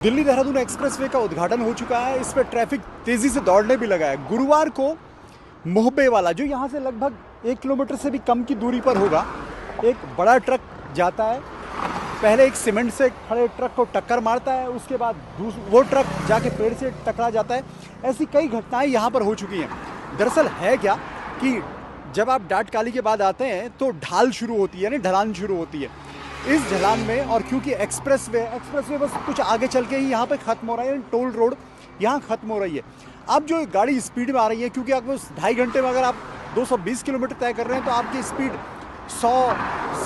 Delhi Dehradun expressway का उद्घाटन हो चुका है। इस पर ट्रैफिक तेजी से दौड़ने भी लगा है। गुरुवार को मोहबे वाला, जो यहाँ से लगभग 1 किलोमीटर से भी कम की दूरी पर होगा, एक बड़ा ट्रक जाता है। पहले एक सीमेंट से खड़े ट्रक को टक्कर मारता है, उसके बाद वो ट्रक जाके पेड़ से टकरा जाता है। ऐसी कई घटनाएं यहाँ पर हो चुकी हैं। दरअसल है क्या कि जब आप डाट काली के बाद आते हैं तो ढाल शुरू होती है, यानी ढलान शुरू होती है। इस ढलान में, और क्योंकि एक्सप्रेसवे बस कुछ आगे चल के ही यहाँ पे ख़त्म हो रहा है, टोल रोड यहाँ ख़त्म हो रही है। अब जो गाड़ी स्पीड में आ रही है, क्योंकि आपको 2.5 घंटे में अगर आप 220 किलोमीटर तय कर रहे हैं तो आपकी स्पीड 100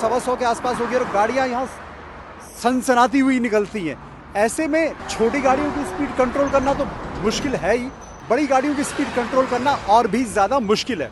सवा 100 के आसपास होगी और गाड़ियाँ यहाँ सनसनाती हुई निकलती हैं। ऐसे में छोटी गाड़ियों की स्पीड कंट्रोल करना तो मुश्किल है ही, बड़ी गाड़ियों की स्पीड कंट्रोल करना और भी ज़्यादा मुश्किल है।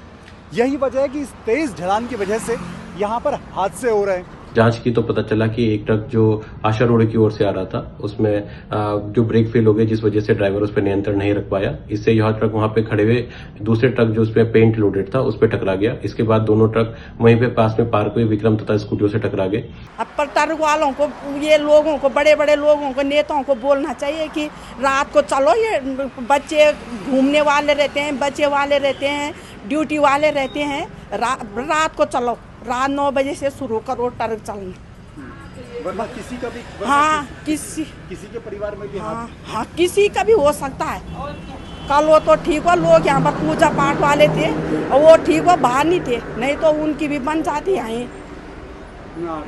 यही वजह है कि इस तेज़ ढलान की वजह से यहाँ पर हादसे हो रहे हैं। जांच की तो पता चला कि एक ट्रक जो आशा रोड की ओर से आ रहा था, उसमें जो ब्रेक फेल हो गए, जिस वजह से ड्राइवर उस पर नियंत्रण नहीं रख पाया। इससे यह ट्रक वहां पे खड़े हुए दूसरे ट्रक जो उस पर पेंट लोडेड था उस पर टकरा गया। इसके बाद दोनों ट्रक वहीं पे पास में पार्क हुए विक्रम तथा स्कूटियों से टकरा गए। अब पर ट्रक वालों को, ये लोगों को, बड़े बड़े लोगों को, नेताओं को बोलना चाहिए कि रात को चलो। ये बच्चे घूमने वाले रहते हैं, बच्चे वाले रहते हैं, ड्यूटी वाले रहते हैं, रात को चलो। रात 9 बजे से शुरू करो ट्रक चलना। वरना किसी का भी, हाँ, किसी के परिवार में भी, हाँ, किसी का भी हो सकता है। कल वो तो ठीक हो, लोग यहाँ पर पूजा पाठ वाले थे और वो ठीक हो, बाहर नहीं थे, नहीं तो उनकी भी बन जाती है।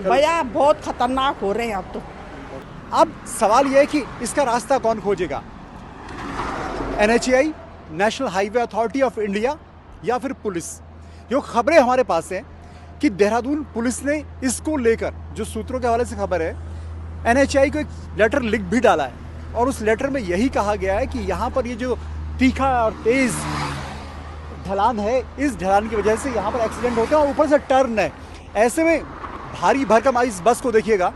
भैया बहुत खतरनाक हो रहे हैं अब तो। अब सवाल यह है कि इसका रास्ता कौन खोजेगा? NHAI, national highway authority of India, या फिर पुलिस? जो खबरें हमारे पास हैं कि देहरादून पुलिस ने इसको लेकर, जो सूत्रों के हवाले से खबर है, NHAI को एक लेटर लिख भी डाला है और उस लेटर में यही कहा गया है कि यहाँ पर ये जो तीखा और तेज ढलान है, इस ढलान की वजह से यहाँ पर एक्सीडेंट होते हैं और ऊपर से टर्न है। ऐसे में भारी भरकम इस बस को देखिएगा।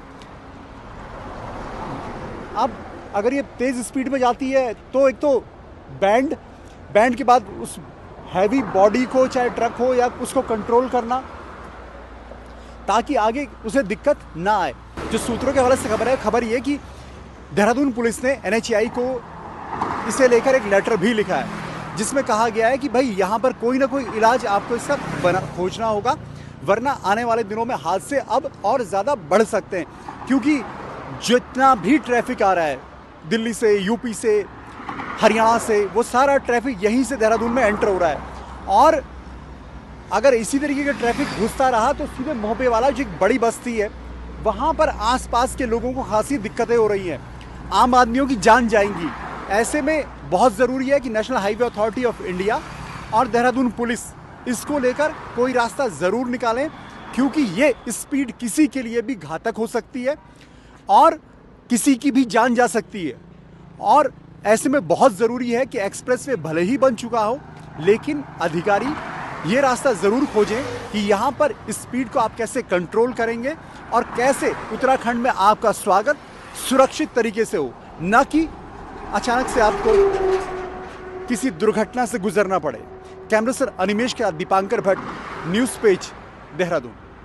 अब अगर ये तेज स्पीड में जाती है तो एक तो बैंड के बाद उस हैवी बॉडी को, चाहे ट्रक हो या उसको कंट्रोल करना ताकि आगे उसे दिक्कत ना आए। जो सूत्रों के हवाले से खबर है, खबर ये कि देहरादून पुलिस ने NHAI को इसे लेकर एक लेटर भी लिखा है जिसमें कहा गया है कि भाई यहाँ पर कोई ना कोई इलाज आपको इसका खोजना होगा, वरना आने वाले दिनों में हादसे अब और ज़्यादा बढ़ सकते हैं। क्योंकि जितना भी ट्रैफिक आ रहा है दिल्ली से, यूपी से, हरियाणा से, वो सारा ट्रैफिक यहीं से देहरादून में एंटर हो रहा है। और अगर इसी तरीके का ट्रैफिक घुसता रहा तो सीधे मोहबे वाला, जो एक बड़ी बस्ती है, वहाँ पर आसपास के लोगों को खासी दिक्कतें हो रही हैं, आम आदमियों की जान जाएंगी। ऐसे में बहुत ज़रूरी है कि national highway authority of India और देहरादून पुलिस इसको लेकर कोई रास्ता ज़रूर निकालें, क्योंकि ये स्पीड किसी के लिए भी घातक हो सकती है और किसी की भी जान जा सकती है। और ऐसे में बहुत ज़रूरी है कि एक्सप्रेसवे भले ही बन चुका हो, लेकिन अधिकारी ये रास्ता ज़रूर खोजें कि यहाँ पर स्पीड को आप कैसे कंट्रोल करेंगे और कैसे उत्तराखंड में आपका स्वागत सुरक्षित तरीके से हो, न कि अचानक से आपको किसी दुर्घटना से गुजरना पड़े। कैमरा सर अनिमेश के साथ दीपांकर भट्ट, न्यूज़ पेज, देहरादून।